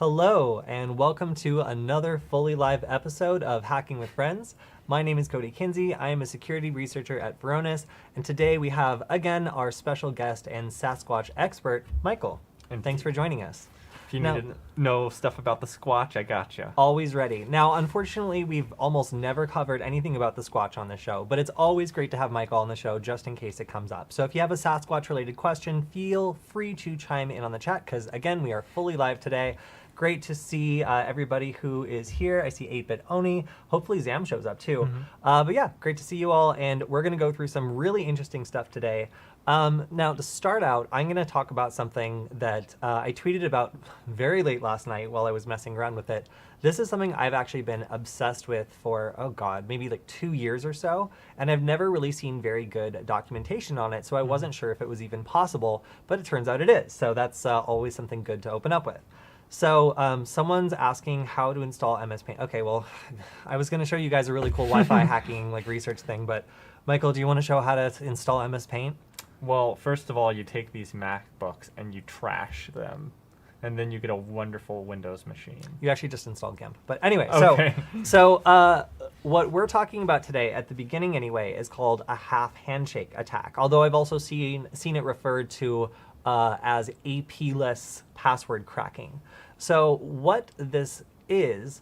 Hello, and welcome to another fully live episode of Hacking with Friends. My name is Cody Kinsey. I am a security researcher at Varonis, and today we have, again, our special guest and Sasquatch expert, Michael. And thanks for joining us. If you need to know stuff about the Squatch, I gotcha. Always ready. Now, unfortunately, we've almost never covered anything about the Squatch on the show, but it's always great to have Michael on the show just in case it comes up. So if you have a Sasquatch-related question, feel free to chime in on the chat, because, again, we are fully live today. Great to see everybody who is here. I see 8-Bit Oni. Hopefully Zam shows up too. But yeah, great to see you all. And we're going to go through some really interesting stuff today. Now, to start out, I'm going to talk about something that I tweeted about very late last night while I was messing around with it. This is something I've actually been obsessed with for, oh God, maybe like 2 years or so. And I've never really seen very good documentation on it. So I wasn't sure if it was even possible, but it turns out it is. So that's always something good to open up with. So someone's asking how to install MS Paint. Okay, well, I was going to show you guys a really cool Wi-Fi hacking like research thing, but Michael, do you want to show how to install MS Paint? Well, first of all, you take these MacBooks and you trash them, and then you get a wonderful Windows machine. You actually just installed GIMP. But anyway, okay. so what we're talking about today, at the beginning anyway, is called a half handshake attack, although I've also seen it referred to as AP-less password cracking. So what this is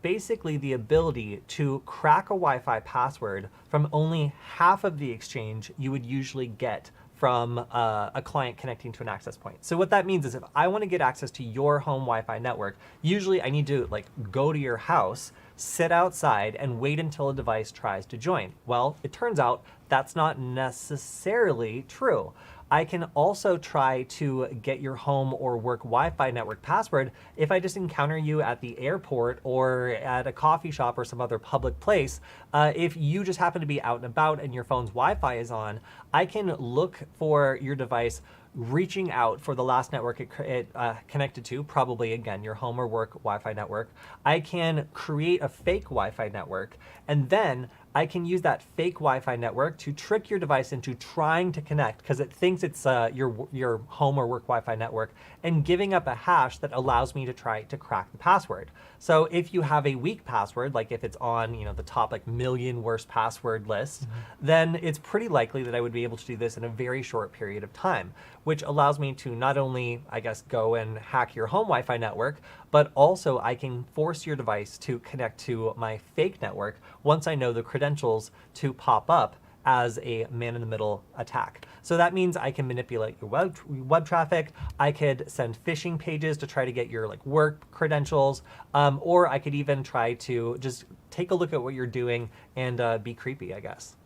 basically the ability to crack a Wi-Fi password from only half of the exchange you would usually get from a client connecting to an access point. So what that means is if I want to get access to your home Wi-Fi network, usually I need to go to your house, sit outside, and wait until a device tries to join. Well, it turns out that's not necessarily true. I can also try to get your home or work Wi-Fi network password if I just encounter you at the airport or at a coffee shop or some other public place. If you just happen to be out and about and your phone's Wi-Fi is on, I can look for your device reaching out for the last network it connected to, probably, again, your home or work Wi-Fi network. I can create a fake Wi-Fi network, and then I can use that fake Wi-Fi network to trick your device into trying to connect because it thinks it's your home or work Wi-Fi network, and giving up a hash that allows me to try to crack the password. So if you have a weak password, like if it's on the top million worst password list, then it's pretty likely that I would be able to do this in a very short period of time, which allows me to not only, I guess, go and hack your home Wi-Fi network, but also I can force your device to connect to my fake network once I know the credentials to pop up as a man-in-the-middle attack. So that means I can manipulate your web traffic. I could send phishing pages to try to get your work credentials, or I could even try to just take a look at what you're doing and be creepy, I guess.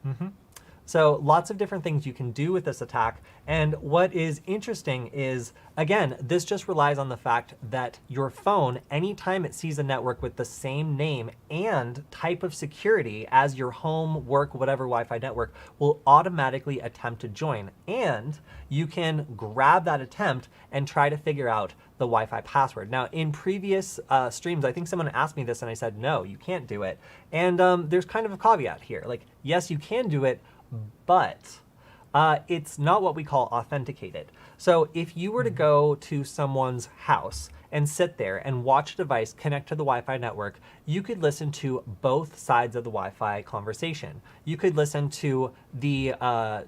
So lots of different things you can do with this attack. And what is interesting is, again, this just relies on the fact that your phone, anytime it sees a network with the same name and type of security as your home, work, whatever Wi-Fi network, will automatically attempt to join. And you can grab that attempt and try to figure out the Wi-Fi password. Now, in previous streams, I think someone asked me this and I said, no, you can't do it. And there's kind of a caveat here. Yes, you can do it, but it's not what we call authenticated. So if you were to go to someone's house and sit there and watch a device connect to the Wi-Fi network, you could listen to both sides of the Wi-Fi conversation. You could listen to the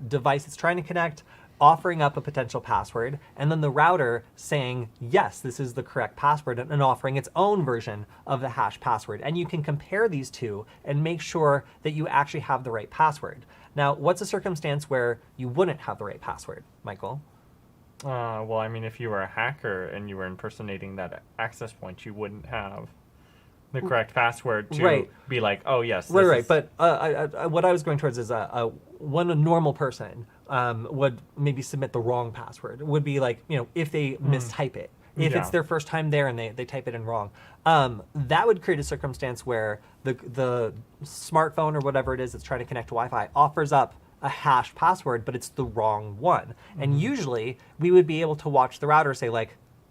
device that's trying to connect, offering up a potential password, and then the router saying, yes, this is the correct password, and offering its own version of the hash password. And you can compare these two and make sure that you actually have the right password. Now, what's a circumstance where you wouldn't have the right password, Michael? Well, I mean, if you were a hacker and you were impersonating that access point, you wouldn't have the correct password to be like, oh, yes. Right. But what I was going towards is when a normal person would maybe submit the wrong password, it would be if they mistype it. If it's their first time there and they type it in wrong, that would create a circumstance where the smartphone or whatever it is that's trying to connect to Wi-Fi offers up a hash password, but it's the wrong one. And usually we would be able to watch the router say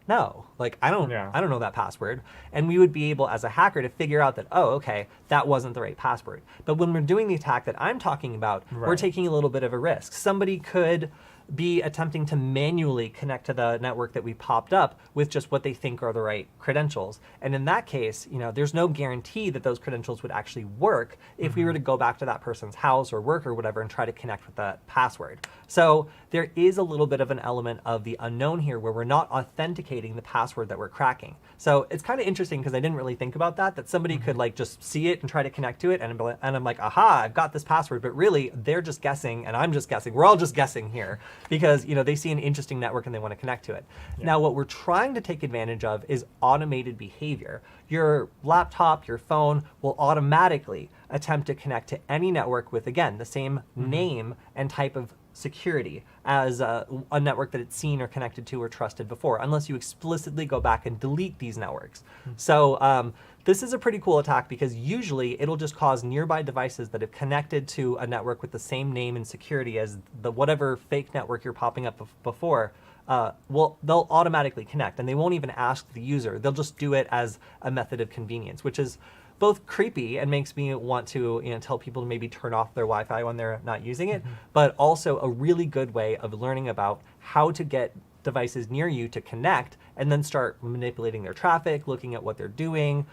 no, I don't know that password. And we would be able, as a hacker, to figure out that, oh, okay, that wasn't the right password. But when we're doing the attack that I'm talking about, we're taking a little bit of a risk. Somebody could be attempting to manually connect to the network that we popped up with just what they think are the right credentials. And in that case, there's no guarantee that those credentials would actually work if we were to go back to that person's house or work or whatever and try to connect with that password. So there is a little bit of an element of the unknown here where we're not authenticating the password that we're cracking. So it's kind of interesting because I didn't really think about that somebody could like just see it and try to connect to it and I'm like, aha, I've got this password, but really they're just guessing and I'm just guessing. We're all just guessing here because they see an interesting network and they want to connect to it. Yeah. Now what we're trying to take advantage of is automated behavior. Your laptop, your phone will automatically attempt to connect to any network with, again, the same name and type of security as a network that it's seen or connected to or trusted before, unless you explicitly go back and delete these networks. So this is a pretty cool attack because usually it'll just cause nearby devices that have connected to a network with the same name and security as the whatever fake network you're popping up before. They'll automatically connect and they won't even ask the user. They'll just do it as a method of convenience, which is both creepy and makes me want to tell people to maybe turn off their Wi-Fi when they're not using it, but also a really good way of learning about how to get devices near you to connect and then start manipulating their traffic, looking at what they're doing,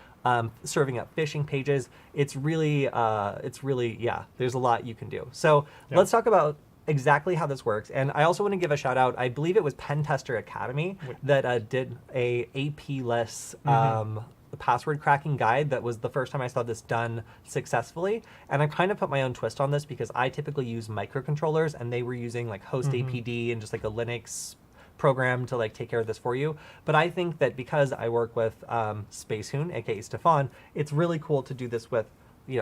serving up phishing pages. It's really, yeah, there's a lot you can do. So let's talk about exactly how this works. And I also want to give a shout out. I believe it was Pen Tester Academy that did a AP-less password cracking guide. That was the first time I saw this done successfully. And I kind of put my own twist on this because I typically use microcontrollers and they were using like host APD and just like a Linux program to like take care of this for you. But I think that because I work with Spacehoon, aka Stefan, it's really cool to do this with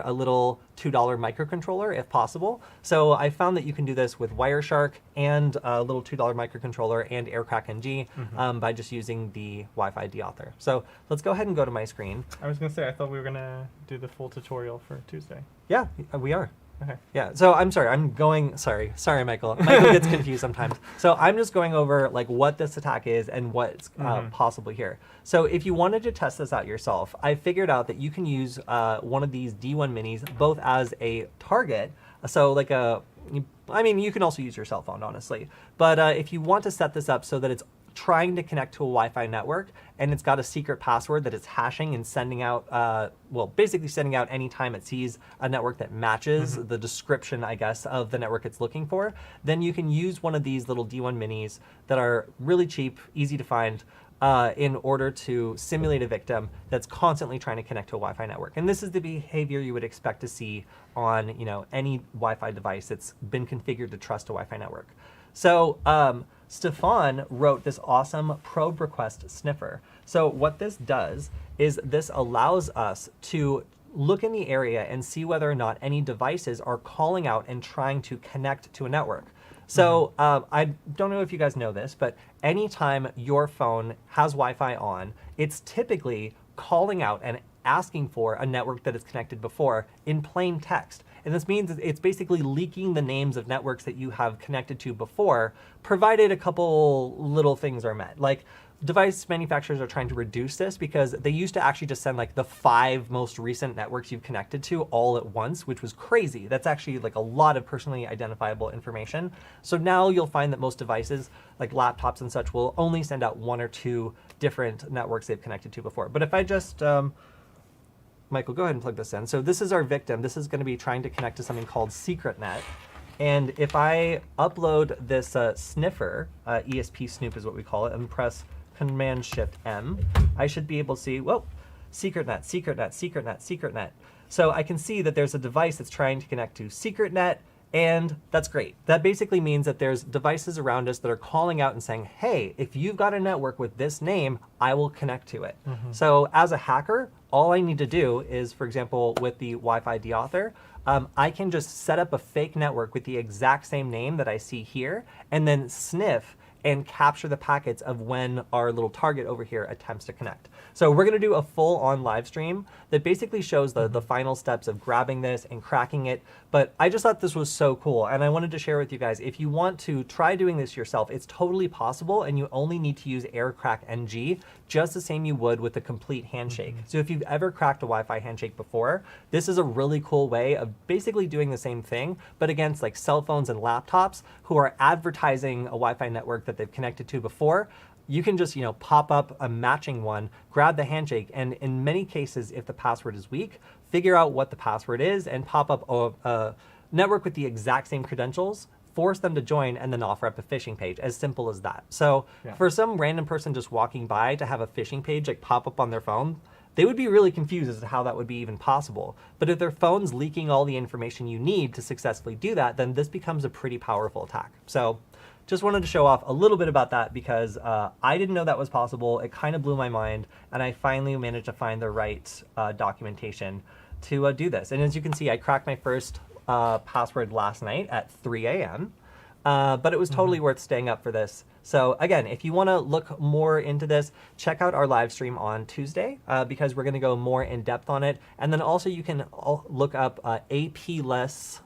a little $2 microcontroller if possible. So I found that you can do this with Wireshark and a little $2 microcontroller and AirCrackNG by just using the Wi-Fi Deauthor. So let's go ahead and go to my screen. I was going to say, I thought we were going to do the full tutorial for Tuesday. Yeah, we are. Okay. Yeah, so I'm sorry, sorry, Michael. Michael gets confused sometimes. So I'm just going over like what this attack is and what's possible here. So if you wanted to test this out yourself, I figured out that you can use one of these D1 minis both as a target, so like you can also use your cell phone, honestly. But if you want to set this up so that it's trying to connect to a Wi-Fi network and it's got a secret password that it's hashing and sending out, basically sending out anytime it sees a network that matches the description, I guess, of the network it's looking for, then you can use one of these little D1 minis that are really cheap, easy to find, in order to simulate a victim that's constantly trying to connect to a Wi-Fi network. And this is the behavior you would expect to see on any Wi-Fi device that's been configured to trust a Wi-Fi network. So Stefan wrote this awesome probe request sniffer. So what this does is this allows us to look in the area and see whether or not any devices are calling out and trying to connect to a network. So I don't know if you guys know this, but anytime your phone has Wi-Fi on, it's typically calling out and asking for a network that is connected before in plain text. And this means it's basically leaking the names of networks that you have connected to before, provided a couple little things are met. Like device manufacturers are trying to reduce this because they used to actually just send like the 5 most recent networks you've connected to all at once, which was crazy. That's actually like a lot of personally identifiable information. So now you'll find that most devices, like laptops and such, will only send out 1 or 2 different networks they've connected to before. But if I just, Michael, go ahead and plug this in. So this is our victim. This is going to be trying to connect to something called SecretNet. And if I upload this sniffer, ESP snoop is what we call it, and press Command-Shift-M, I should be able to see, whoa, SecretNet, SecretNet, SecretNet, SecretNet. So I can see that there's a device that's trying to connect to SecretNet, and that's great. That basically means that there's devices around us that are calling out and saying, hey, if you've got a network with this name, I will connect to it. So as a hacker, all I need to do is, for example, with the Wi-Fi Deauthor, I can just set up a fake network with the exact same name that I see here, and then sniff and capture the packets of when our little target over here attempts to connect. So we're going to do a full-on live stream that basically shows the final steps of grabbing this and cracking it. But I just thought this was so cool, and I wanted to share with you guys. If you want to try doing this yourself, it's totally possible, and you only need to use AirCrackNG, just the same you would with a complete handshake. So if you've ever cracked a Wi-Fi handshake before, this is a really cool way of basically doing the same thing, but against like cell phones and laptops who are advertising a Wi-Fi network that they've connected to before. You can just, pop up a matching one, grab the handshake, and in many cases, if the password is weak, figure out what the password is and pop up a network with the exact same credentials, force them to join, and then offer up a phishing page. As simple as that. So for some random person just walking by to have a phishing page like pop up on their phone, they would be really confused as to how that would be even possible. But if their phone's leaking all the information you need to successfully do that, then this becomes a pretty powerful attack. So just wanted to show off a little bit about that because I didn't know that was possible. It kind of blew my mind, and I finally managed to find the right documentation to do this. And as you can see, I cracked my first password last night at 3 a.m., but it was totally worth staying up for this. So again, if you want to look more into this, check out our live stream on Tuesday because we're going to go more in depth on it. And then also you can look up AP-less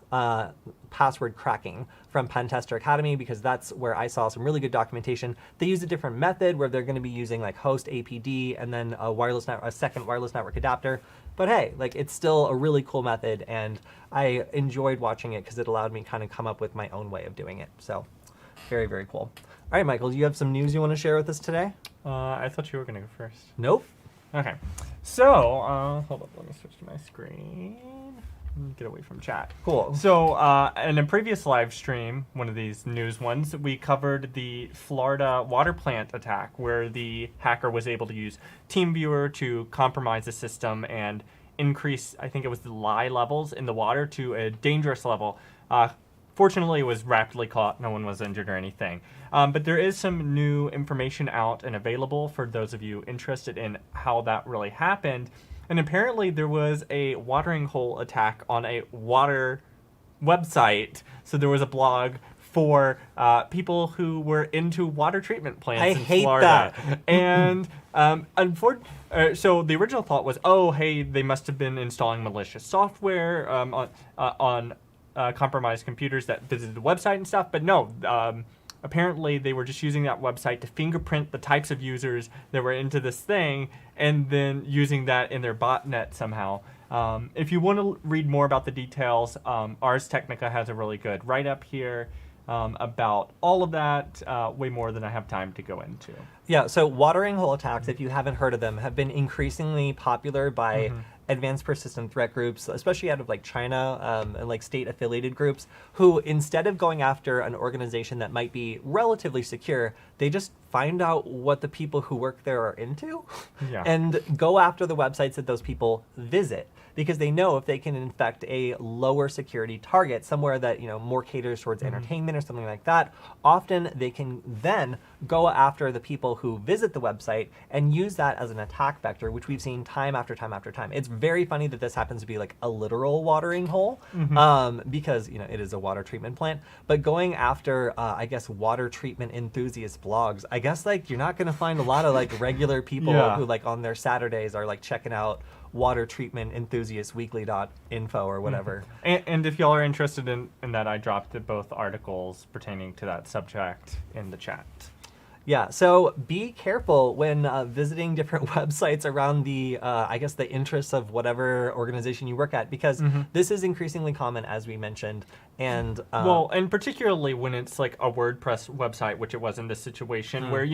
password cracking from Pentester Academy because that's where I saw some really good documentation. They use a different method where they're going to be using like host APD and then a second wireless network adapter. But hey, like it's still a really cool method, and I enjoyed watching it because it allowed me kind of come up with my own way of doing it. So very, very cool. All right, Michael, do you have some news you want to share with us today? I thought you were going to go first. Nope. Okay. So, hold up, let me switch to my screen. Get away from chat. Cool. So, in a previous live stream, one of these news ones, we covered the Florida water plant attack where the hacker was able to use TeamViewer to compromise the system and increase, I think it was the lye levels in the water to a dangerous level. Fortunately, it was rapidly caught. No one was injured or anything. But there is some new information out and available for those of you interested in how that really happened. And apparently there was a watering hole attack on a water website. So there was a blog for people who were into water treatment plants in Florida. That. And so the original thought was, oh, hey, they must have been installing malicious software on compromised computers that visited the website and stuff. But no, apparently they were just using that website to fingerprint the types of users that were into this thing and then using that in their botnet somehow. If you want to read more about the details, Ars Technica has a really good write-up here about all of that, way more than I have time to go into. Yeah, so watering hole attacks, if you haven't heard of them, have been increasingly popular by advanced persistent threat groups, especially out of like China and like state-affiliated groups, who instead of going after an organization that might be relatively secure, they just find out what the people who work there are into and go after the websites that those people visit. Because they know if they can infect a lower security target, somewhere that more caters towards entertainment or something like that, often they can then go after the people who visit the website and use that as an attack vector, which we've seen time after time after time. It's very funny that this happens to be like a literal watering hole because it is a water treatment plant. But going after, I guess, water treatment enthusiast blogs, I guess like you're not going to find a lot of like regular people who like on their Saturdays are like checking out water treatment enthusiast weekly.info or whatever. And if y'all are interested in that, I dropped both articles pertaining to that subject in the chat. Yeah, so be careful when visiting different websites around the, I guess, the interests of whatever organization you work at, because this is increasingly common, as we mentioned. And well, and particularly when it's like a WordPress website, which it was in this situation, where,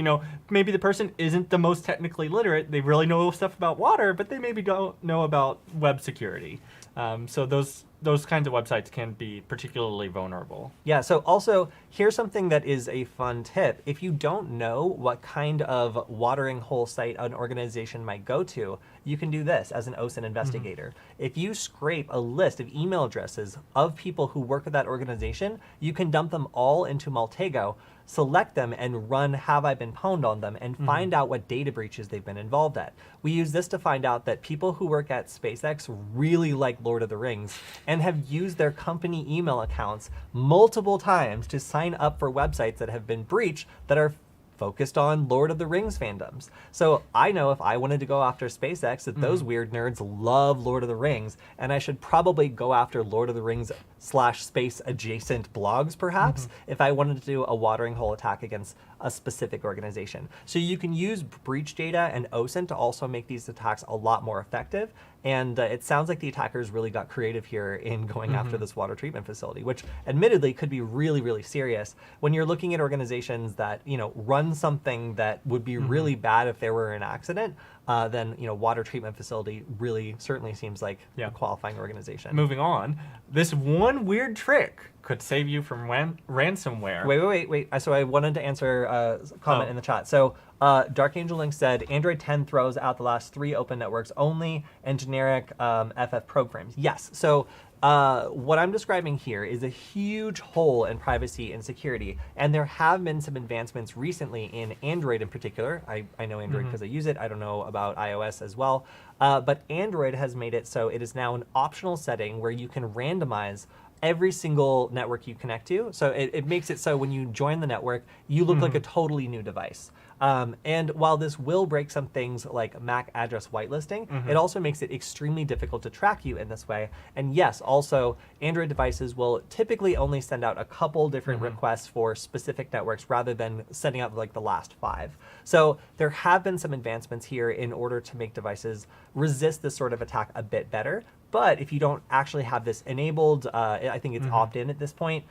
maybe the person isn't the most technically literate. They really know stuff about water, but they maybe don't know about web security. So those kinds of websites can be particularly vulnerable. Yeah, so also, here's something that is a fun tip. If you don't know what kind of watering hole site an organization might go to, you can do this as an OSINT investigator. If you scrape a list of email addresses of people who work at that organization, you can dump them all into Maltego, select them, and run Have I Been Pwned on them, and find out what data breaches they've been involved at. We use this to find out that people who work at SpaceX really like Lord of the Rings and have used their company email accounts multiple times to sign up for websites that have been breached that are focused on Lord of the Rings fandoms. So I know if I wanted to go after SpaceX that those weird nerds love Lord of the Rings, and I should probably go after Lord of the Rings / space adjacent blogs perhaps if I wanted to do a watering hole attack against a specific organization. So you can use breach data and OSINT to also make these attacks a lot more effective. And it sounds like the attackers really got creative here in going after this water treatment facility, which admittedly could be really, really serious. When you're looking at organizations that, run something that would be really bad if there were an accident, then, water treatment facility really certainly seems like a qualifying organization. Moving on, this one weird trick could save you from ransomware. Wait. So I wanted to answer a comment in the chat. So Dark Angel Link said, Android 10 throws out the last 3 open networks only and generic FF programs. Yes. So what I'm describing here is a huge hole in privacy and security. And there have been some advancements recently in Android in particular. I know Android because I use it. I don't know about iOS as well. But Android has made it so it is now an optional setting where you can randomize every single network you connect to. So it makes it so when you join the network, you look like a totally new device. And while this will break some things like MAC address whitelisting, it also makes it extremely difficult to track you in this way. And yes, also Android devices will typically only send out a couple different requests for specific networks rather than sending out like the last 5. So there have been some advancements here in order to make devices resist this sort of attack a bit better. But if you don't actually have this enabled, I think it's opt-in at this point,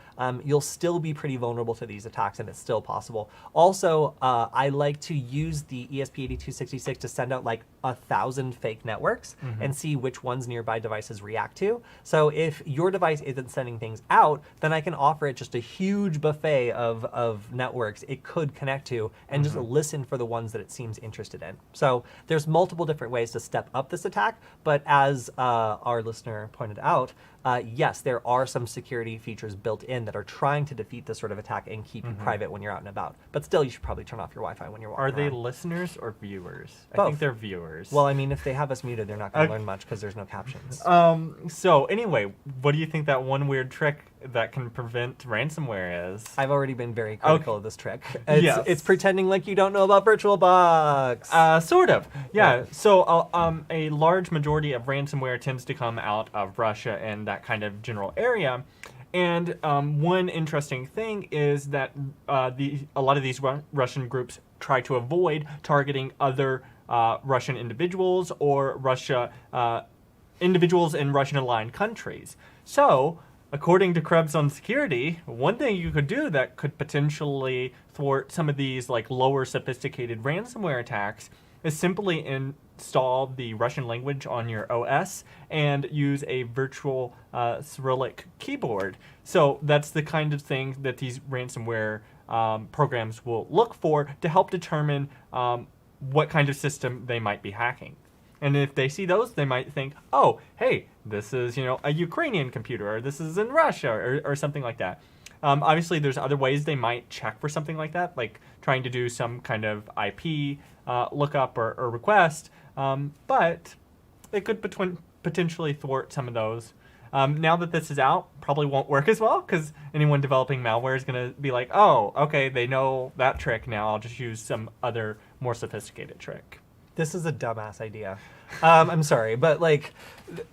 you'll still be pretty vulnerable to these attacks, and it's still possible. Also, I like to use the ESP8266 to send out like 1,000 fake networks and see which ones nearby devices react to. So if your device isn't sending things out, then I can offer it just a huge buffet of networks it could connect to and just listen for the ones that it seems interested in. So there's multiple different ways to step up this attack, but as our listener pointed out, yes, there are some security features built in that are trying to defeat this sort of attack and keep you private when you're out and about. But still, you should probably turn off your Wi-Fi when you're walking around. Are they around. listeners or viewers? Both. I think they're viewers. Well, I mean, if they have us muted, they're not going to learn much because there's no captions. So anyway, what do you think that one weird trick that can prevent ransomware is? I've already been very critical of this trick. It's pretending like you don't know about VirtualBox. Sort of. Yeah. So a large majority of ransomware tends to come out of Russia and that kind of general area. And one interesting thing is that a lot of these Russian groups try to avoid targeting other Russian individuals or individuals in Russian-aligned countries. So, according to Krebs on Security, one thing you could do that could potentially thwart some of these like lower sophisticated ransomware attacks is simply install the Russian language on your OS and use a virtual Cyrillic keyboard. So that's the kind of thing that these ransomware programs will look for to help determine what kind of system they might be hacking. And if they see those, they might think, oh, hey, this is, a Ukrainian computer, or this is in Russia, or something like that. Obviously, there's other ways they might check for something like that, like trying to do some kind of IP lookup or request, but it could potentially thwart some of those. Now that this is out, probably won't work as well, because anyone developing malware is going to be like, oh, okay, they know that trick now, I'll just use some other more sophisticated trick. This is a dumbass idea. I'm sorry, but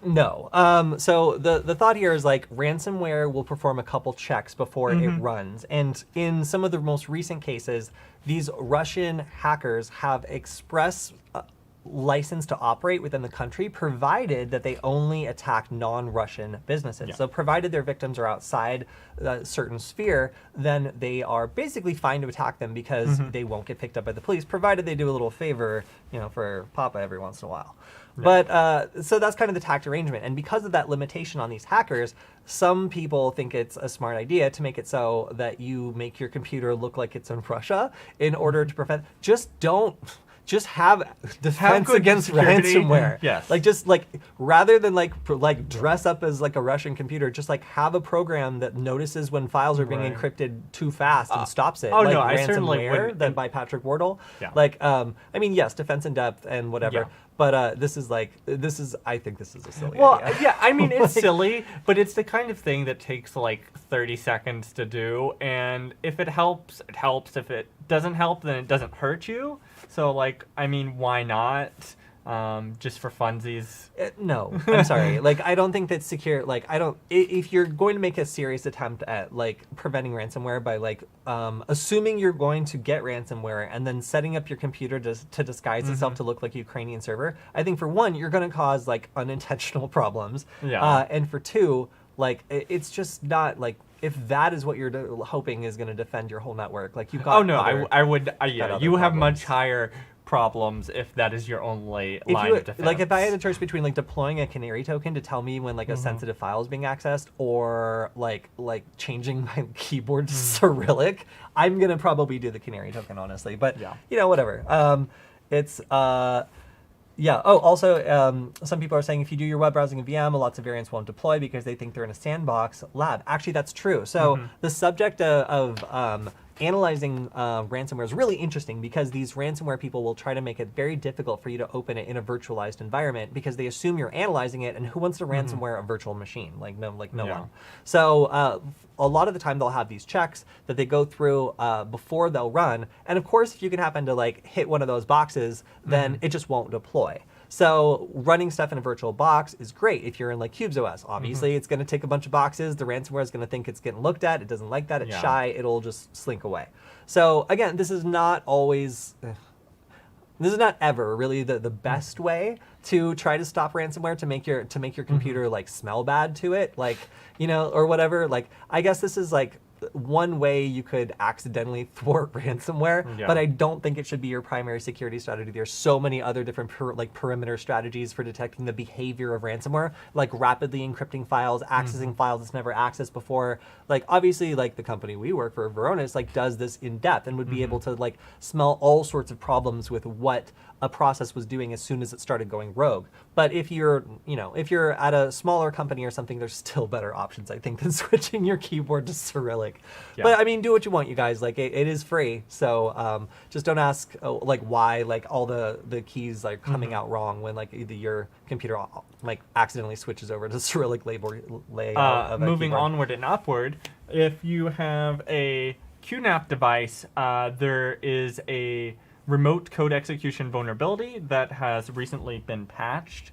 no. So the thought here is ransomware will perform a couple checks before it runs. And in some of the most recent cases, these Russian hackers have express license to operate within the country, provided that they only attack non-Russian businesses. Yeah. So provided their victims are outside a certain sphere, then they are basically fine to attack them because they won't get picked up by the police, provided they do a little favor, for Papa every once in a while. Yeah. But so that's kind of the tact arrangement. And because of that limitation on these hackers, some people think it's a smart idea to make it so that you make your computer look like it's in Russia in order to prevent. Just don't just have defense good against security. ransomware. Yes. Like just like rather than like dress up as like a Russian computer, just like have a program that notices when files are being Right. encrypted too fast and stops it. oh, like no, I certainly Ransomware wouldn't. that by Patrick Wardle. Yeah. Like I mean yes, defense in depth and whatever. Yeah. But I think this is a silly Well, idea. yeah, I mean, it's silly, but it's the kind of thing that takes like 30 seconds to do. And if it helps, it helps. If it doesn't help, then it doesn't hurt you. So, like, I mean, why not? Just for funsies. No, I'm sorry. Like, I don't think that secure. Like, I don't. If you're going to make a serious attempt at like preventing ransomware by like assuming you're going to get ransomware and then setting up your computer to disguise itself to look like a Ukrainian server, I think for one, you're going to cause like unintentional problems. Yeah. And for two, like it's just not like. If that is what you're hoping is going to defend your whole network, like you've got. Oh no, I would. got Yeah, other you have problems. much higher problems if that is your only line of defense. Like if I had a choice between like deploying a canary token to tell me when like a sensitive file is being accessed or like changing my keyboard to Cyrillic, I'm gonna probably do the canary token honestly. But Yeah. you know, whatever. It's yeah. Oh, also, some people are saying if you do your web browsing in VM, lots of variants won't deploy because they think they're in a sandbox lab. Actually, that's true. So the subject of analyzing ransomware is really interesting because these ransomware people will try to make it very difficult for you to open it in a virtualized environment because they assume you're analyzing it, and who wants to ransomware a virtual machine? Like no Yeah. one. So a lot of the time they'll have these checks that they go through before they'll run, and of course, if you can happen to like hit one of those boxes, then it just won't deploy. So running stuff in a virtual box is great if you're in like CubesOS. Obviously, it's going to tick a bunch of boxes. The ransomware is going to think it's getting looked at. It doesn't like that. It's Yeah. shy. It'll just slink away. So again, this is not always, this is not ever really the best way to try to stop ransomware to make your computer like smell bad to it, like or whatever. Like I guess this is like one way you could accidentally thwart ransomware, Yeah. but I don't think it should be your primary security strategy. There's so many other different perimeter strategies for detecting the behavior of ransomware, like rapidly encrypting files, accessing files it's never accessed before. Like obviously, like the company we work for, Varonis, like does this in depth and would be able to like smell all sorts of problems with what a process was doing as soon as it started going rogue. But if you're at a smaller company or something, there's still better options, I think, than switching your keyboard to Cyrillic. Yeah. But I mean, do what you want, you guys. Like it is free, so just don't ask like why like all the keys like coming out wrong when like either your computer like accidentally switches over to Cyrillic layout. Of a Moving keyboard. onward and upward, if you have a QNAP device, there is a remote code execution vulnerability that has recently been patched.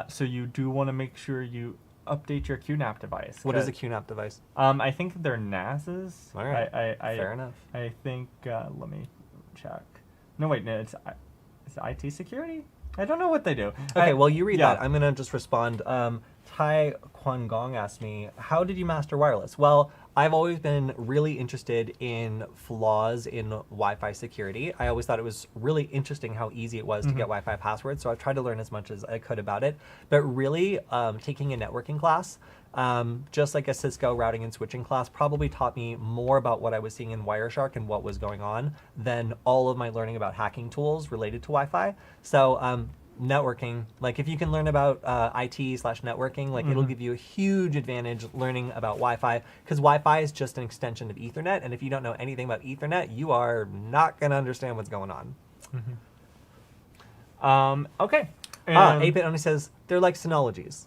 So you do want to make sure you update your QNAP device. What is a QNAP device? I think they're NASs. All right, I fair enough. I think, let me check. No, wait, no, it's IT security? I don't know what they do. Okay, well, you read yeah. that. I'm going to just respond. Tai Quan Gong asked me, how did you master wireless? Well, I've always been really interested in flaws in Wi-Fi security. I always thought it was really interesting how easy it was to get Wi-Fi passwords, so I've tried to learn as much as I could about it. But really, taking a networking class, just like a Cisco routing and switching class, probably taught me more about what I was seeing in Wireshark and what was going on than all of my learning about hacking tools related to Wi-Fi. So networking, like if you can learn about IT/networking, like it'll give you a huge advantage learning about Wi-Fi, because Wi-Fi is just an extension of Ethernet, and if you don't know anything about Ethernet, you are not going to understand what's going on. Okay. 8-Bit only says they're like Synologies.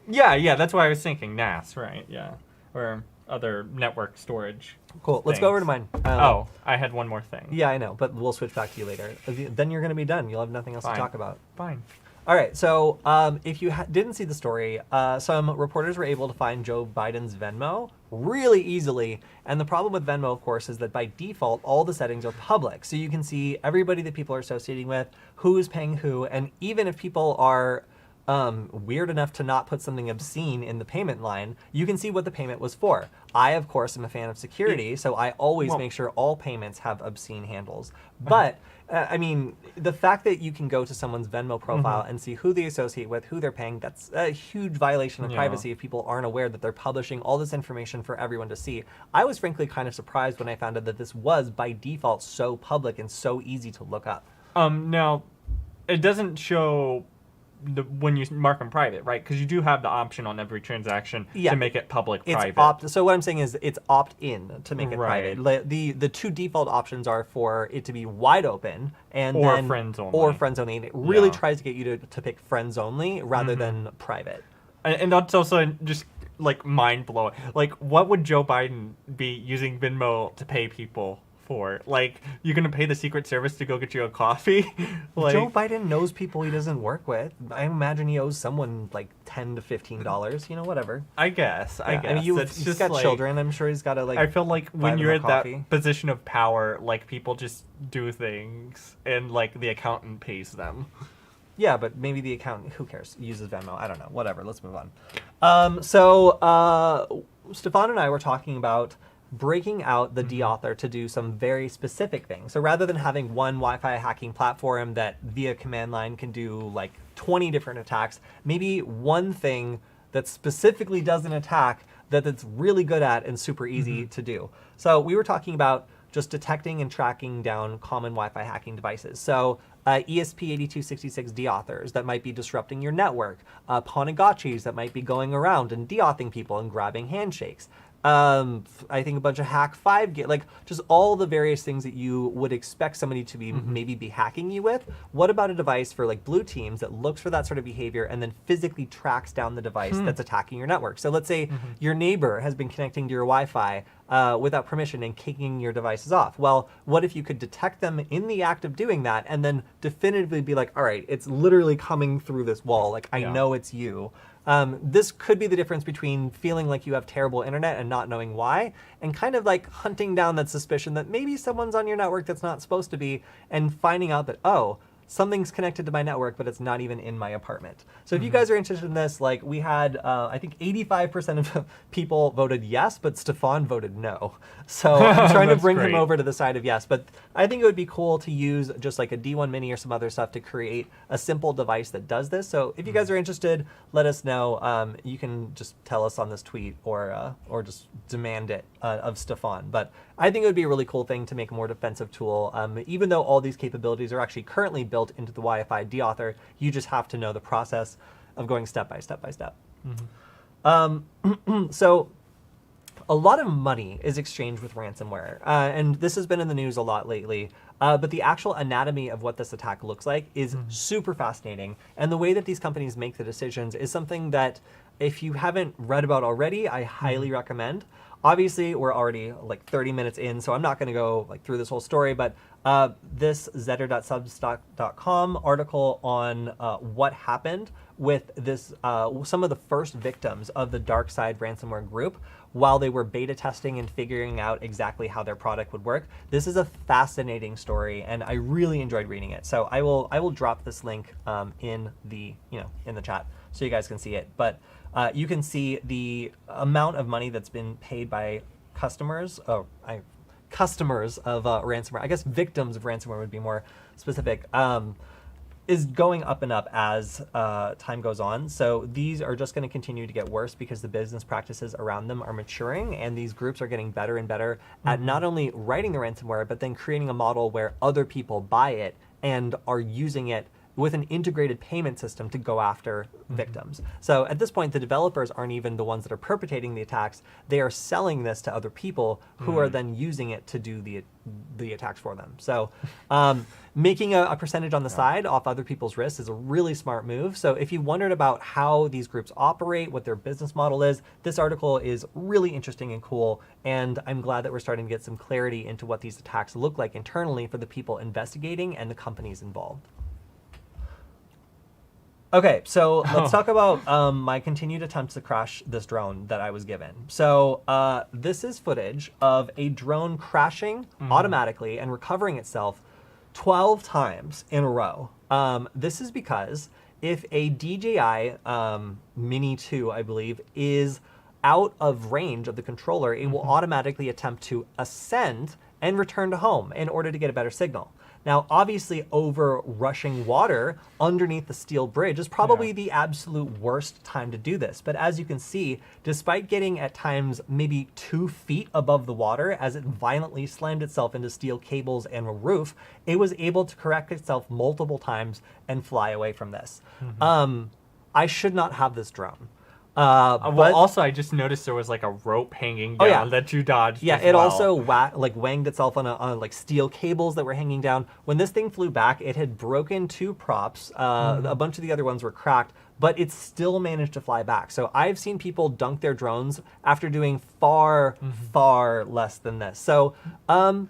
Yeah, that's why I was thinking NAS, right? Yeah, or other network storage. Cool. Let's go over to mine. Oh, I had one more thing. Yeah, I know, but we'll switch back to you later. Then you're going to be done. You'll have nothing else Fine. to talk about. Fine. All right, so if you didn't see the story, some reporters were able to find Joe Biden's Venmo really easily. And the problem with Venmo, of course, is that by default, all the settings are public. So you can see everybody that people are associating with, who is paying who, and even if people are weird enough to not put something obscene in the payment line, you can see what the payment was for. I, of course, am a fan of security, so I always make sure all payments have obscene handles. But, I mean, the fact that you can go to someone's Venmo profile and see who they associate with, who they're paying, that's a huge violation of privacy if people aren't aware that they're publishing all this information for everyone to see. I was frankly kind of surprised when I found out that this was, by default, so public and so easy to look up. Now, it doesn't show when you mark them private, right? Because you do have the option on every transaction to make it public, private. So what I'm saying is it's opt-in to make it Right. private. The two default options are for it to be wide open and Or then friends only. Or friends only. And it really Yeah. tries to get you to pick friends only rather than private. And that's also just like mind blowing. Like, what would Joe Biden be using Venmo to pay people for? Like, you're gonna pay the Secret Service to go get you a coffee? Like, Joe Biden knows people he doesn't work with. I imagine he owes someone like $10 to $15. Whatever. I guess. Yeah, I mean, It's he's just got like, children. I'm sure he's got to like. I feel like buy when them you're a at coffee. that position of power, like people just do things, and like the accountant pays them. Yeah, but maybe the accountant, who cares, uses Venmo. I don't know. Whatever. Let's move on. Stefan and I were talking about breaking out the Deauthor to do some very specific things. So rather than having one Wi-Fi hacking platform that via command line can do like 20 different attacks, maybe one thing that specifically does an attack that it's really good at and super easy to do. So we were talking about just detecting and tracking down common Wi-Fi hacking devices. So ESP8266 deauthors that might be disrupting your network, Ponagachis that might be going around and deauthing people and grabbing handshakes. I think a bunch of hack 5 like just all the various things that you would expect somebody to be maybe be hacking you with. What about a device for like blue teams that looks for that sort of behavior and then physically tracks down the device that's attacking your network? So let's say your neighbor has been connecting to your Wi-Fi without permission and kicking your devices off. Well, what if you could detect them in the act of doing that and then definitively be like, all right, it's literally coming through this wall. Like, I know it's you. This could be the difference between feeling like you have terrible internet and not knowing why, and kind of like hunting down that suspicion that maybe someone's on your network that's not supposed to be, and finding out that, oh, something's connected to my network, but it's not even in my apartment. So if you guys are interested in this, like we had, I think 85% of people voted yes, but Stefan voted no. So I'm trying to bring him over to the side of yes. But I think it would be cool to use just like a D1 Mini or some other stuff to create a simple device that does this. So if you guys are interested, let us know. You can just tell us on this tweet or just demand it of Stefan. But I think it would be a really cool thing to make a more defensive tool. Even though all these capabilities are actually currently built into the Wi-Fi Deauthor, you just have to know the process of going step by step by step. So a lot of money is exchanged with ransomware, and this has been in the news a lot lately. But the actual anatomy of what this attack looks like is super fascinating, and the way that these companies make the decisions is something that if you haven't read about already, I highly recommend. Obviously, we're already like 30 minutes in, so I'm not going to go like through this whole story, but this zetter.substack.com article on what happened with this, some of the first victims of the dark side ransomware group while they were beta testing and figuring out exactly how their product would work. This is a fascinating story, and I really enjoyed reading it. So I will drop this link in the chat so you guys can see it. But you can see the amount of money that's been paid by customers. Customers of ransomware. I guess victims of ransomware would be more specific. Is going up and up as time goes on. So these are just going to continue to get worse because the business practices around them are maturing, and these groups are getting better and better at not only writing the ransomware, but then creating a model where other people buy it and are using it with an integrated payment system to go after victims. So at this point, the developers aren't even the ones that are perpetrating the attacks. They are selling this to other people who are then using it to do the attacks for them. So making a percentage on the side off other people's risks is a really smart move. So if you wondered about how these groups operate, what their business model is, this article is really interesting and cool. And I'm glad that we're starting to get some clarity into what these attacks look like internally for the people investigating and the companies involved. Okay, so let's talk about my continued attempts to crash this drone that I was given. So this is footage of a drone crashing automatically and recovering itself 12 times in a row. This is because if a DJI Mini 2, I believe, is out of range of the controller, it will automatically attempt to ascend and return to home in order to get a better signal. Now, obviously, over rushing water underneath the steel bridge is probably the absolute worst time to do this. But as you can see, despite getting at times maybe 2 feet above the water as it violently slammed itself into steel cables and a roof, it was able to correct itself multiple times and fly away from this. I should not have this drone. Well, also, I just noticed there was like a rope hanging down that you dodged. Yeah, as it well. also wanged itself on like steel cables that were hanging down. When this thing flew back, it had broken 2 props. A bunch of the other ones were cracked, but it still managed to fly back. So I've seen people dunk their drones after doing far, far less than this. So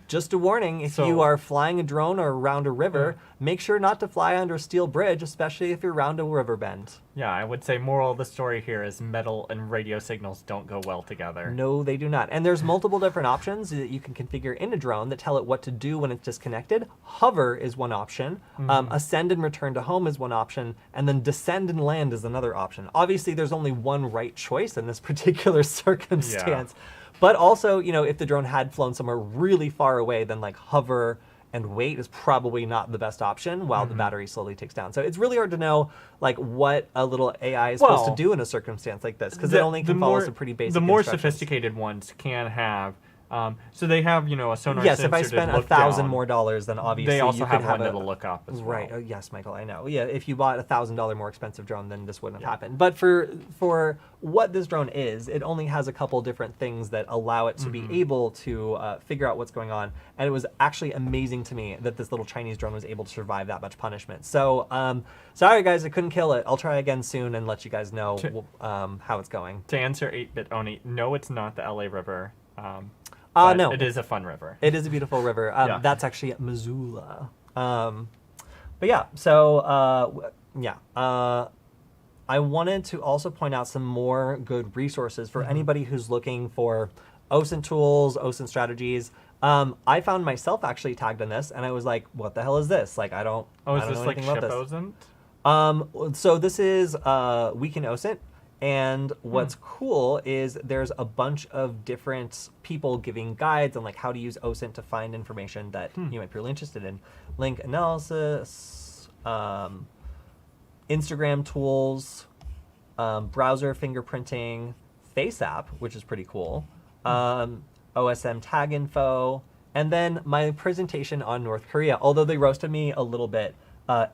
just a warning, if you are flying a drone or around a river, make sure not to fly under a steel bridge, especially if you're around a river bend. Yeah, I would say moral of the story here is metal and radio signals don't go well together. No, they do not. And there's multiple different options that you can configure in a drone that tell it what to do when it's disconnected. Hover is one option. Ascend and return to home is one option. And then descend and land is another option. Obviously, there's only one right choice in this particular circumstance. But also, you know, if the drone had flown somewhere really far away, then like hover and wait is probably not the best option while the battery slowly ticks down. So it's really hard to know like what a little AI is supposed to do in a circumstance like this, because it only can follow some pretty basic The more instructions. sophisticated ones can have, so they have, you know, a sonar Yes, sensor if I to spent look $1,000 down. more dollars, then obviously They also you have could one have that'll look up as well. Right. Oh, yes, Michael, I know. Yeah, if you bought $1,000 more expensive drone, then this wouldn't have happened. But for what this drone is, it only has a couple different things that allow it to be able to figure out what's going on. And it was actually amazing to me that this little Chinese drone was able to survive that much punishment. So, sorry guys, I couldn't kill it. I'll try again soon and let you guys know how it's going. To answer 8-bit Oni, no, it's not the LA River. No. It is a fun river. It is a beautiful river. That's actually Missoula. But yeah, so I wanted to also point out some more good resources for anybody who's looking for OSINT tools, OSINT strategies. I found myself actually tagged in this, and I was like, "What the hell is this? Like, I don't is know this like anything about this." ShipOSINT? So this is Week in OSINT. And what's cool is there's a bunch of different people giving guides on like how to use OSINT to find information that you might be really interested in. Link analysis, Instagram tools, browser fingerprinting, Face app, which is pretty cool, OSM tag info, and then my presentation on North Korea, although they roasted me a little bit.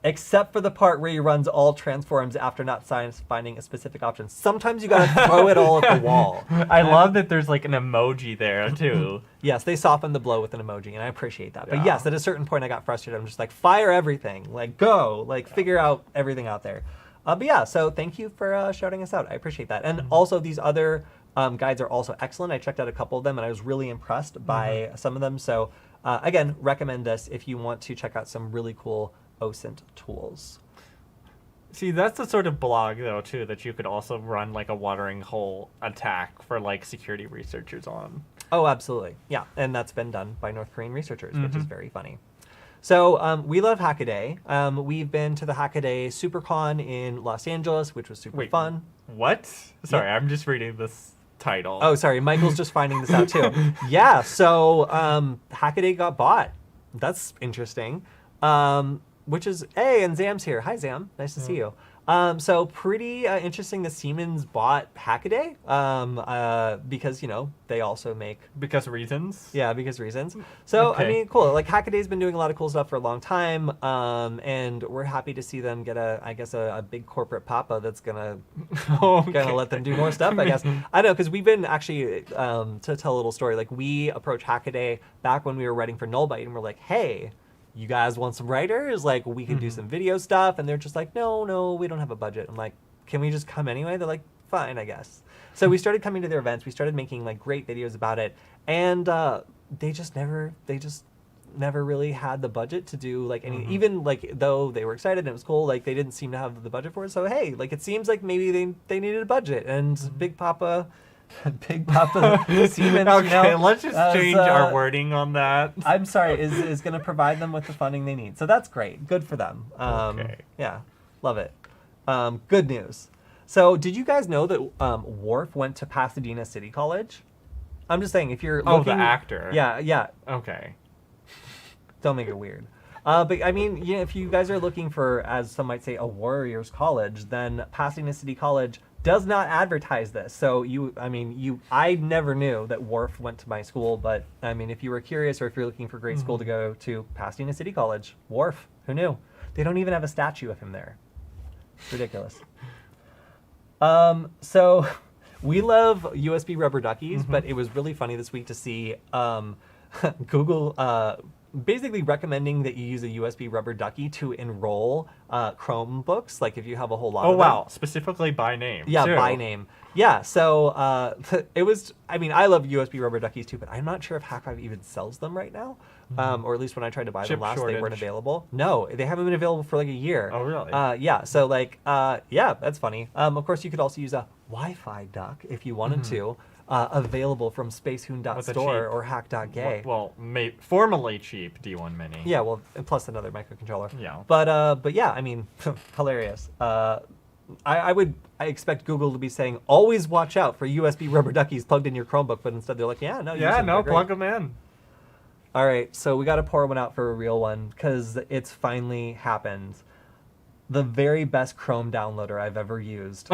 Except for the part where he runs all transforms after not finding a specific option. Sometimes you gotta throw it all at the wall. I love that there's like an emoji there too. Yes, they softened the blow with an emoji, and I appreciate that. But yes, at a certain point I got frustrated. I'm just like, fire everything. Like, go. Like, figure out everything out there. But yeah, so thank you for shouting us out. I appreciate that. And also, these other guides are also excellent. I checked out a couple of them, and I was really impressed by some of them. So again, recommend this if you want to check out some really cool OSINT tools. See, that's the sort of blog, though, too, that you could also run like a watering hole attack for like security researchers on. Oh, absolutely. Yeah, and that's been done by North Korean researchers, which is very funny. So we love Hackaday. We've been to the Hackaday SuperCon in Los Angeles, which was super fun. What? Sorry, I'm just reading this title. Oh, sorry. Michael's just finding this out, too. Yeah, so Hackaday got bought. That's interesting. Which is, hey, and Zam's here. Hi, Zam. Nice to see you. So pretty interesting that Siemens bought Hackaday because, you know, they also make... Because reasons? Yeah, because reasons. So, Okay. I mean, cool. Like, Hackaday's been doing a lot of cool stuff for a long time, and we're happy to see them get a big corporate papa that's gonna let them do more stuff, I guess. I know, because we've been actually, to tell a little story, like, we approached Hackaday back when we were writing for Nullbyte, and we're like, hey, you guys want some writers? Like, we can do some video stuff. And they're just like, no, we don't have a budget. I'm like, can we just come anyway? They're like, fine, I guess. So we started coming to their events. We started making like great videos about it. And they just never really had the budget to do like any, even like though they were excited and it was cool, like they didn't seem to have the budget for it. So, hey, like it seems like maybe they needed a budget, and Big Papa Siemens, Okay, let's just change our wording on that. I'm sorry, is going to provide them with the funding they need. So that's great. Good for them. Okay. Yeah, love it. Good news. So did you guys know that Worf went to Pasadena City College? I'm just saying, if you're looking... the actor. Yeah. Okay. Don't make it weird. But I mean, if you guys are looking for, as some might say, a warrior's college, then Pasadena City College does not advertise this. So I never knew that Worf went to my school, but I mean, if you were curious or if you're looking for a great school to go to, Pasadena City College, Worf, who knew? They don't even have a statue of him there. It's ridiculous. So we love USB rubber duckies, but it was really funny this week to see Google basically recommending that you use a USB rubber ducky to enroll Chromebooks, like if you have a whole lot of them. Wow, specifically by name. Yeah, too. by name. Yeah, so it was, I mean, I love USB rubber duckies too, but I'm not sure if Hack5 even sells them right now. Or at least when I tried to buy them last, they weren't available. No, they haven't been available for like a year. Oh, really? Yeah, so like, yeah, that's funny. Of course, you could also use a Wi-Fi duck if you wanted to. Available from spacehoon.store or hack.gay. Well, formerly cheap D1 Mini. Yeah, well, plus another microcontroller. Yeah. But yeah, I mean, hilarious. I expect Google to be saying, always watch out for USB rubber duckies plugged in your Chromebook, but instead they're like, plug them in. All right, so we got to pour one out for a real one because it's finally happened. The very best Chrome downloader I've ever used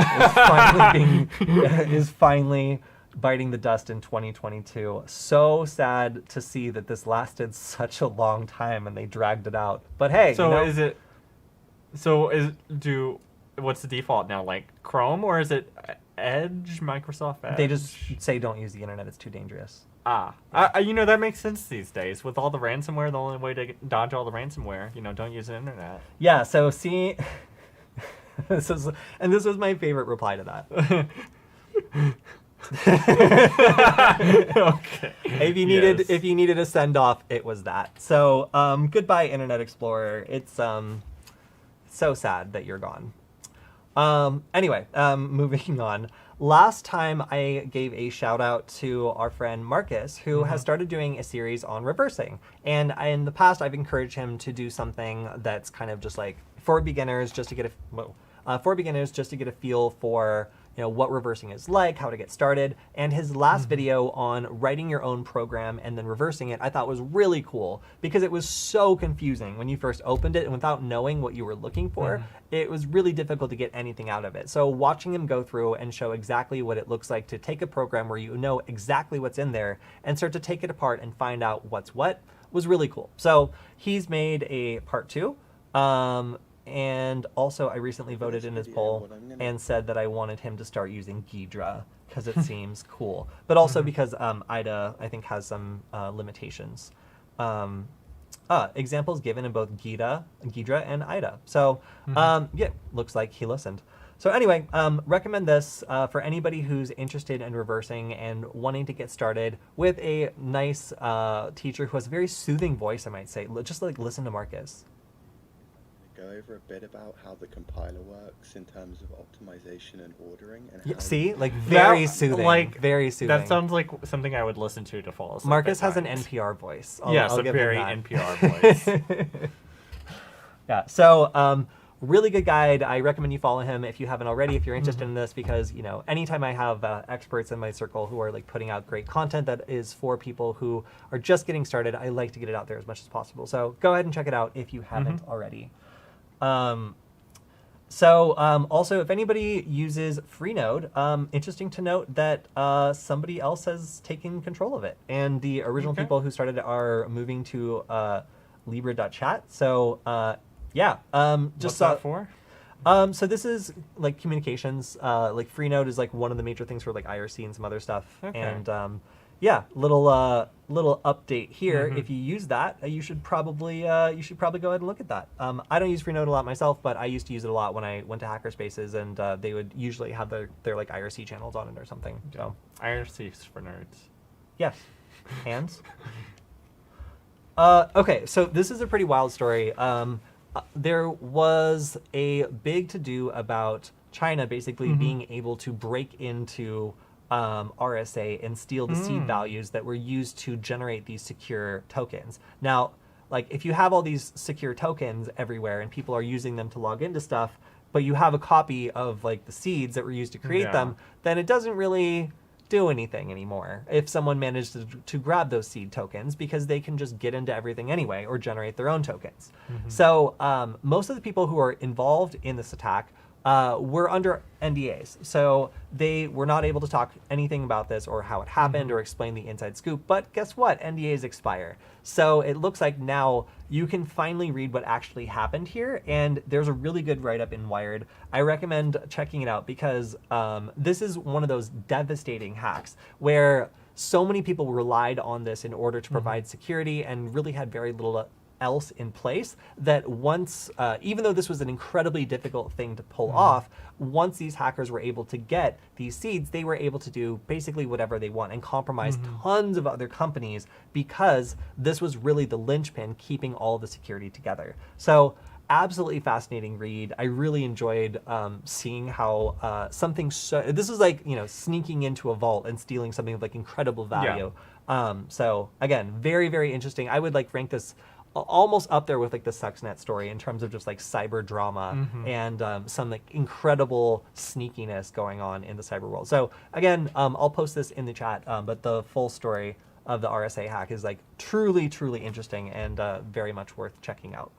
is finally biting the dust in 2022. So sad to see that this lasted such a long time and they dragged it out. But hey, what's the default now? Like Chrome, or is it Edge, Microsoft Edge? They just say don't use the internet, it's too dangerous. That makes sense these days. With all the ransomware, the only way to dodge all the ransomware, don't use the internet. Yeah, so see, this was my favorite reply to that. Okay. If you needed a send off, it was that. So goodbye, Internet Explorer. It's so sad that you're gone. Anyway, moving on. Last time I gave a shout out to our friend Marcus, who has started doing a series on reversing. And in the past, I've encouraged him to do something that's kind of just like for beginners, just to get a feel for what reversing is like, how to get started. And his last video on writing your own program and then reversing it, I thought was really cool because it was so confusing when you first opened it, and without knowing what you were looking for, it was really difficult to get anything out of it. So watching him go through and show exactly what it looks like to take a program where you know exactly what's in there and start to take it apart and find out what's what was really cool. So he's made a part 2. And also, I recently voted in his poll and said that I wanted him to start using Ghidra because it seems cool. But also because IDA, I think, has some limitations. Examples given in both Ghidra and IDA. So, yeah, looks like he listened. So anyway, recommend this for anybody who's interested in reversing and wanting to get started with a nice teacher who has a very soothing voice, I might say. Just like listen to Marcus. Go over a bit about how the compiler works in terms of optimization and ordering, and very soothing. That sounds like something I would listen to fall asleep. Marcus has an NPR voice. I'll give very NPR voice. Yeah. So really good guide. I recommend you follow him if you haven't already, if you're interested in this, because anytime I have experts in my circle who are like putting out great content that is for people who are just getting started, I like to get it out there as much as possible. So go ahead and check it out if you haven't already. Also, if anybody uses Freenode, interesting to note that somebody else has taken control of it, and the original people who started it are moving to Libra.chat. So what's that for? So this is like communications. Like Freenode is like one of the major things for like IRC and some other stuff. And little update here. If you use that, you should probably go ahead and look at that. I don't use Freenode a lot myself, but I used to use it a lot when I went to hackerspaces, and they would usually have their like IRC channels on it or something. So IRC's for nerds. Yes. Hands. Okay, so this is a pretty wild story. There was a big to-do about China basically being able to break into RSA and steal the seed values that were used to generate these secure tokens. Now, like if you have all these secure tokens everywhere and people are using them to log into stuff, but you have a copy of like the seeds that were used to create them, then it doesn't really do anything anymore if someone managed to grab those seed tokens, because they can just get into everything anyway or generate their own tokens. So most of the people who are involved in this attack were under NDAs. So they were not able to talk anything about this or how it happened or explain the inside scoop. But guess what? NDAs expire. So it looks like now you can finally read what actually happened here. And there's a really good write-up in Wired. I recommend checking it out because this is one of those devastating hacks where so many people relied on this in order to provide security and really had very little else in place, that once, even though this was an incredibly difficult thing to pull off, once these hackers were able to get these seeds, they were able to do basically whatever they want and compromise tons of other companies, because this was really the linchpin keeping all the security together. So absolutely fascinating read. I really enjoyed seeing how something this is like, sneaking into a vault and stealing something of like incredible value. So again, very, very interesting. I would like rank this almost up there with like the Stuxnet story in terms of just like cyber drama and some like incredible sneakiness going on in the cyber world. So again, I'll post this in the chat, but the full story of the RSA hack is like truly, truly interesting and very much worth checking out.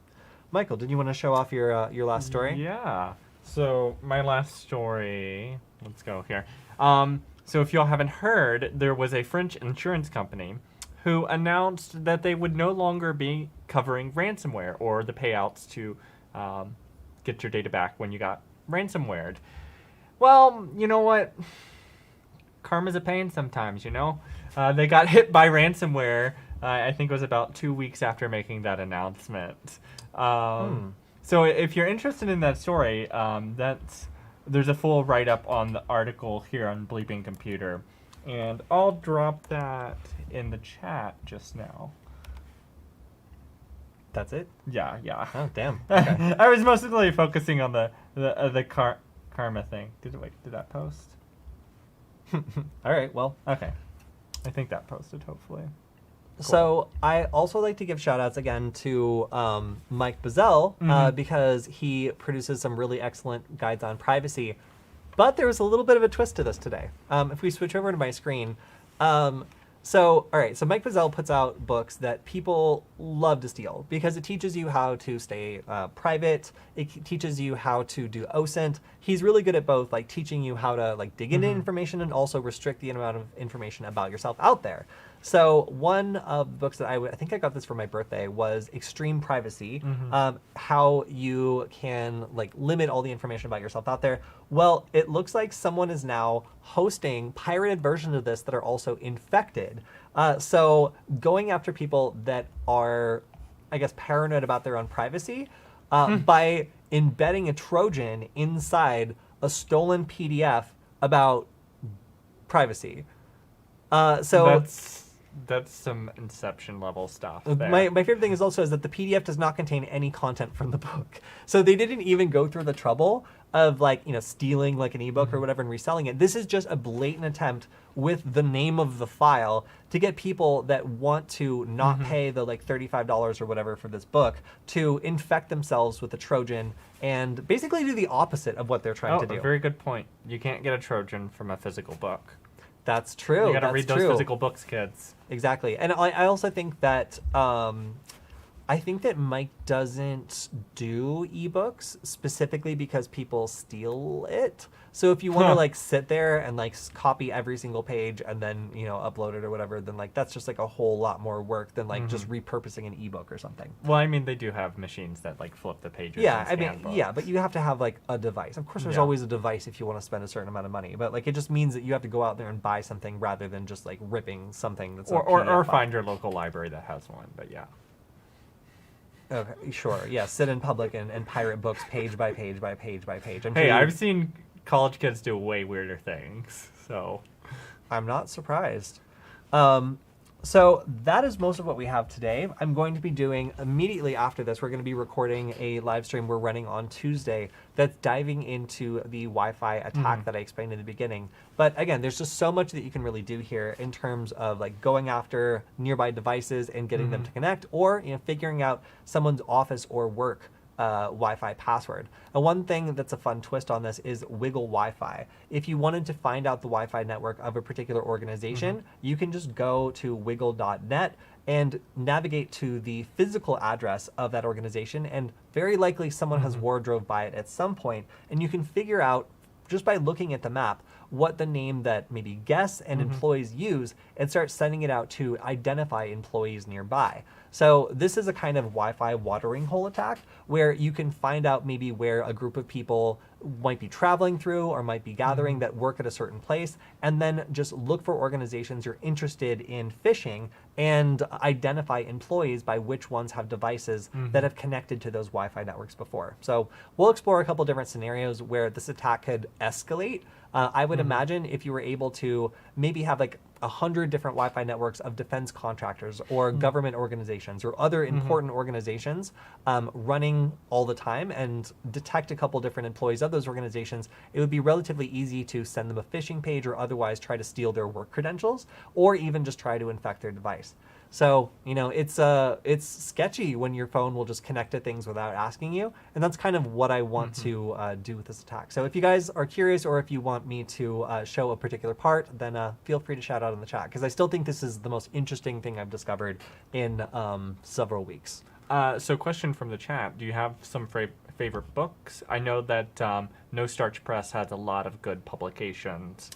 Michael, did you want to show off your last story? Yeah. So my last story, let's go here. So if y'all haven't heard, there was a French insurance company who announced that they would no longer be covering ransomware or the payouts to get your data back when you got ransomwared. Well, you know what? Karma's a pain sometimes, They got hit by ransomware, I think it was about 2 weeks after making that announcement. So if you're interested in that story, there's a full write-up on the article here on Bleeping Computer. And I'll drop that in the chat just now. That's it? Yeah. Oh, damn. Okay. I was mostly focusing on the karma thing. Did that post? All right, well. Okay. I think that posted, hopefully. Cool. So I also like to give shout outs again to Mike Bazell because he produces some really excellent guides on privacy. But there was a little bit of a twist to this today. If we switch over to my screen. So Mike Bazell puts out books that people love to steal because it teaches you how to stay private. It teaches you how to do OSINT. He's really good at both, like teaching you how to like dig into information and also restrict the amount of information about yourself out there. So one of the books that I think I got this for my birthday was Extreme Privacy, how you can like limit all the information about yourself out there. Well, it looks like someone is now hosting pirated versions of this that are also infected. So going after people that are, I guess, paranoid about their own privacy by embedding a Trojan inside a stolen PDF about privacy. That's some Inception level stuff. My favorite thing is that the PDF does not contain any content from the book. So they didn't even go through the trouble of stealing like an ebook or whatever and reselling it. This is just a blatant attempt with the name of the file to get people that want to not pay the like $35 or whatever for this book to infect themselves with a Trojan and basically do the opposite of what they're trying to do. A very good point. You can't get a Trojan from a physical book. That's true. You got to read those physical books, kids. Exactly. And I also think that Mike doesn't do ebooks specifically because people steal it. So if you want to like sit there and like copy every single page and then, upload it or whatever, then like that's just like a whole lot more work than like just repurposing an ebook or something. Well, I mean, they do have machines that like flip the pages. Yeah, and books. Yeah, but you have to have like a device. Of course, there's always a device if you want to spend a certain amount of money, but like it just means that you have to go out there and buy something rather than just like ripping something that's or find your local library that has one. But yeah. Okay, sure. Yeah, sit in public and pirate books page by page by page by page. Hey, I've seen college kids do way weirder things, so I'm not surprised. So that is most of what we have today. I'm going to be doing immediately after this, we're going to be recording a live stream we're running on Tuesday that's diving into the Wi-Fi attack that I explained in the beginning. But again, there's just so much that you can really do here in terms of like going after nearby devices and getting them to connect, or figuring out someone's office or work Wi-Fi password. And one thing that's a fun twist on this is Wiggle Wi-Fi. If you wanted to find out the Wi-Fi network of a particular organization, you can just go to wiggle.net and navigate to the physical address of that organization, and very likely someone has wardrobe by it at some point, and you can figure out just by looking at the map what the name that maybe guests and employees use, and start sending it out to identify employees nearby. So this is a kind of Wi-Fi watering hole attack where you can find out maybe where a group of people might be traveling through or might be gathering that work at a certain place, and then just look for organizations you're interested in phishing and identify employees by which ones have devices that have connected to those Wi-Fi networks before. So we'll explore a couple different scenarios where this attack could escalate. I would imagine if you were able to maybe have like 100 different Wi-Fi networks of defense contractors or government organizations or other important organizations running all the time, and detect a couple different employees of those organizations, it would be relatively easy to send them a phishing page or otherwise try to steal their work credentials, or even just try to infect their device. So, you know, it's sketchy when your phone will just connect to things without asking you, and that's kind of what I want to do with this attack. So if you guys are curious, or if you want me to show a particular part, then feel free to shout out in the chat, because I still think this is the most interesting thing I've discovered in several weeks. So question from the chat, do you have some favorite books? I know that No Starch Press has a lot of good publications.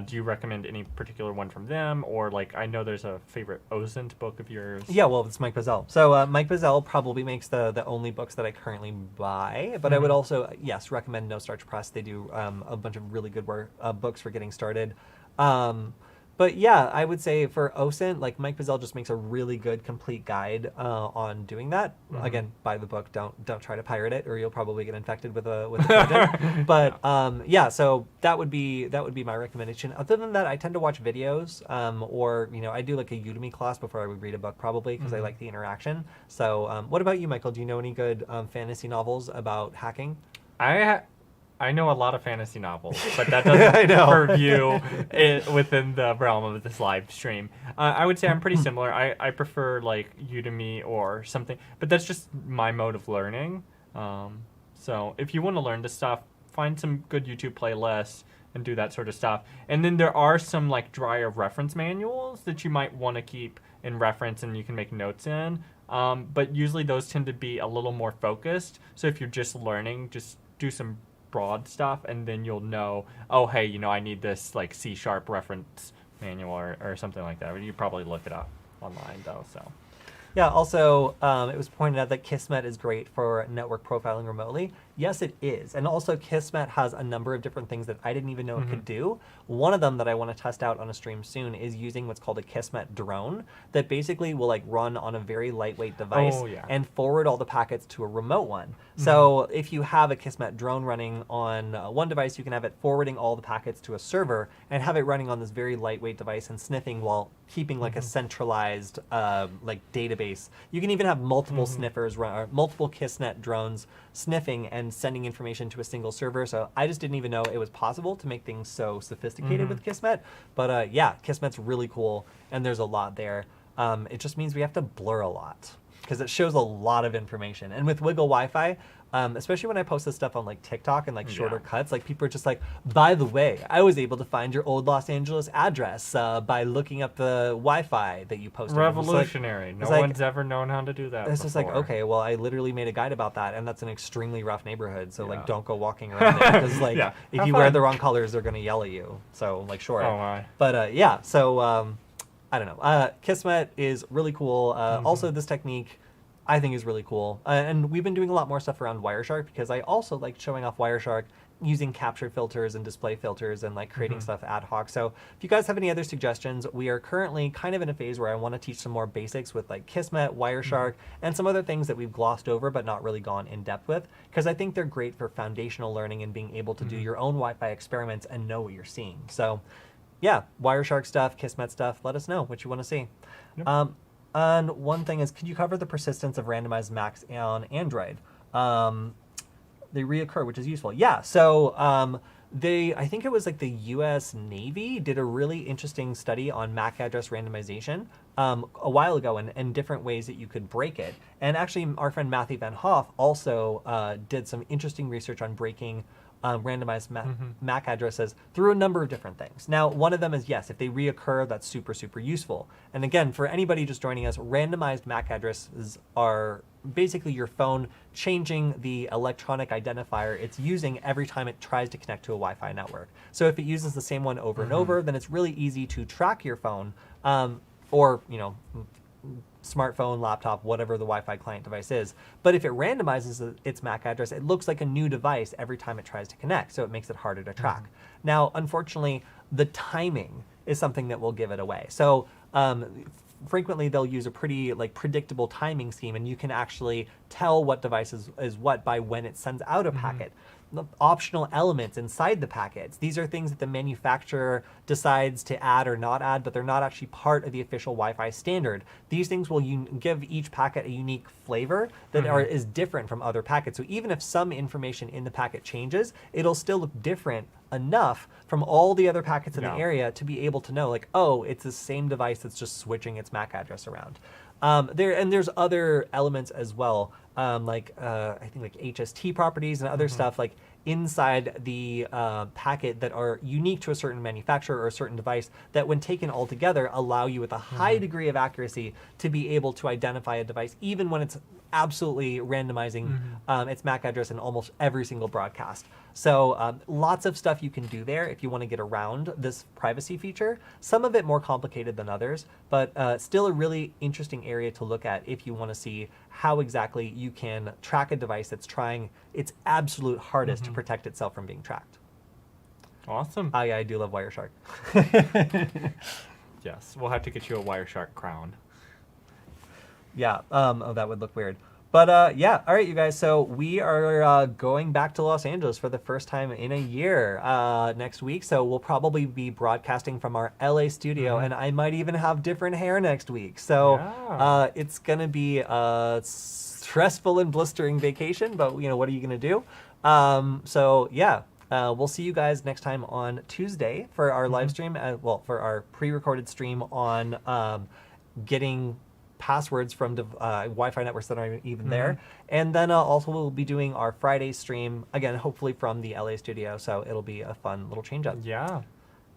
Do you recommend any particular one from them? Or like, I know there's a favorite OSINT book of yours. Yeah, well, it's Mike Bazell. So Mike Bazell probably makes the only books that I currently buy. But I would also, yes, recommend No Starch Press. They do a bunch of really good books for getting started. But yeah, I would say for OSINT, like Mike Bazell just makes a really good complete guide on doing that. Again, buy the book. Don't try to pirate it, or you'll probably get infected with a project. But yeah, so that would be my recommendation. Other than that, I tend to watch videos, or you know, I do like a Udemy class before I would read a book, probably because I like the interaction. So what about you, Michael? Do you know any good fantasy novels about hacking? I know a lot of fantasy novels, but that doesn't purview it within the realm of this live stream. I would say I'm pretty similar. I prefer like Udemy or something, but that's just my mode of learning. So if you want to learn this stuff, find some good YouTube playlists and do that sort of stuff. And then there are some like drier reference manuals that you might want to keep in reference and you can make notes in. But usually those tend to be a little more focused. So if you're just learning, just do some broad stuff, and then you'll know, oh hey, you know, I need this like C# reference manual or something like that. You probably look it up online though. So yeah, also it was pointed out that Kismet is great for network profiling remotely. Yes, it is. And also Kismet has a number of different things that I didn't even know it could do. One of them that I want to test out on a stream soon is using what's called a Kismet drone that basically will like run on a very lightweight device and forward all the packets to a remote one. So if you have a Kismet drone running on one device, you can have it forwarding all the packets to a server and have it running on this very lightweight device and sniffing while keeping like a centralized like database. You can even have multiple sniffers, multiple Kismet drones sniffing and sending information to a single server. So I just didn't even know it was possible to make things so sophisticated with Kismet. But yeah, Kismet's really cool, and there's a lot there. It just means we have to blur a lot because it shows a lot of information. And with Wiggle Wi-Fi, especially when I post this stuff on like TikTok and like shorter cuts, like people are just like, by the way, I was able to find your old Los Angeles address by looking up the Wi-Fi that you posted. Revolutionary. No one's ever known how to do that It's just like, okay, well, I literally made a guide about that, and that's an extremely rough neighborhood, so like don't go walking around there, because like if you wear the wrong colors, they're going to yell at you. So like sure. Oh my. But yeah, so I don't know. Kismet is really cool. Also, this technique I think is really cool. And we've been doing a lot more stuff around Wireshark, because I also like showing off Wireshark using capture filters and display filters and like creating stuff ad hoc. So if you guys have any other suggestions, we are currently kind of in a phase where I want to teach some more basics with like Kismet, Wireshark, and some other things that we've glossed over but not really gone in depth with, because I think they're great for foundational learning and being able to do your own Wi-Fi experiments and know what you're seeing. So yeah, Wireshark stuff, Kismet stuff, let us know what you want to see. Yep. And one thing is, could you cover the persistence of randomized MACs on Android? They reoccur, which is useful. Yeah, so I think it was like the US Navy did a really interesting study on MAC address randomization a while ago and different ways that you could break it. And actually, our friend Matthew Van Hoff also did some interesting research on breaking randomized MAC addresses through a number of different things. Now, one of them is, yes, if they reoccur, that's super, super useful. And again, for anybody just joining us, randomized MAC addresses are basically your phone changing the electronic identifier it's using every time it tries to connect to a Wi-Fi network. So if it uses the same one over and over, then it's really easy to track your phone, or, you know, smartphone, laptop, whatever the Wi-Fi client device is. But if it randomizes its MAC address, it looks like a new device every time it tries to connect, so it makes it harder to track. Now, unfortunately, the timing is something that will give it away. So frequently they'll use a pretty predictable timing scheme, and you can actually tell what device is what by when it sends out a packet. The optional elements inside the packets, these are things that the manufacturer decides to add or not add, but they're not actually part of the official Wi-Fi standard. These things will give each packet a unique flavor that is different from other packets. So even if some information in the packet changes, it'll still look different enough from all the other packets in the area to be able to know, like, oh, it's the same device that's just switching its MAC address around. There's other elements as well, I think like HST properties and other stuff like inside the packet that are unique to a certain manufacturer or a certain device that, when taken all together, allow you with a high degree of accuracy to be able to identify a device even when it's absolutely randomizing its MAC address in almost every single broadcast. So lots of stuff you can do there if you want to get around this privacy feature. Some of it more complicated than others, but still a really interesting area to look at if you want to see how exactly you can track a device that's trying its absolute hardest to protect itself from being tracked. Awesome. Yeah, I do love Wireshark. Yes, we'll have to get you a Wireshark crown. Yeah, oh, that would look weird. But yeah, all right, you guys. So we are going back to Los Angeles for the first time in a year next week. So we'll probably be broadcasting from our LA studio, and I might even have different hair next week. So it's going to be a stressful and blistering vacation, but you know, what are you going to do? So yeah. We'll see you guys next time on Tuesday for our live stream, for our pre-recorded stream on getting passwords from Wi-Fi networks that aren't even there. And then also we'll be doing our Friday stream, again, hopefully from the LA studio, so it'll be a fun little change up. Yeah.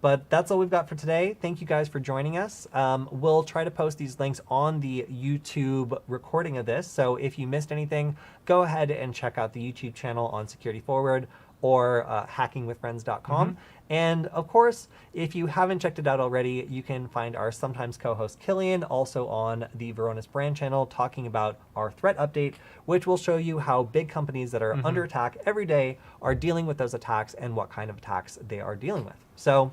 But that's all we've got for today. Thank you guys for joining us. We'll try to post these links on the YouTube recording of this, so if you missed anything, go ahead and check out the YouTube channel on SecurityFWD or hackingwithfriends.com. And of course, if you haven't checked it out already, you can find our sometimes co-host Killian also on the Varonis brand channel talking about our threat update, which will show you how big companies that are under attack every day are dealing with those attacks and what kind of attacks they are dealing with. So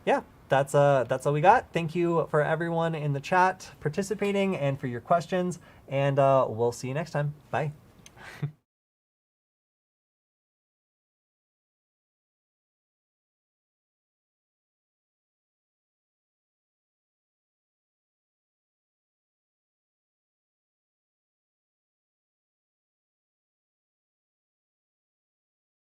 yeah, that's all we got. Thank you for everyone in the chat participating and for your questions, and we'll see you next time. Bye.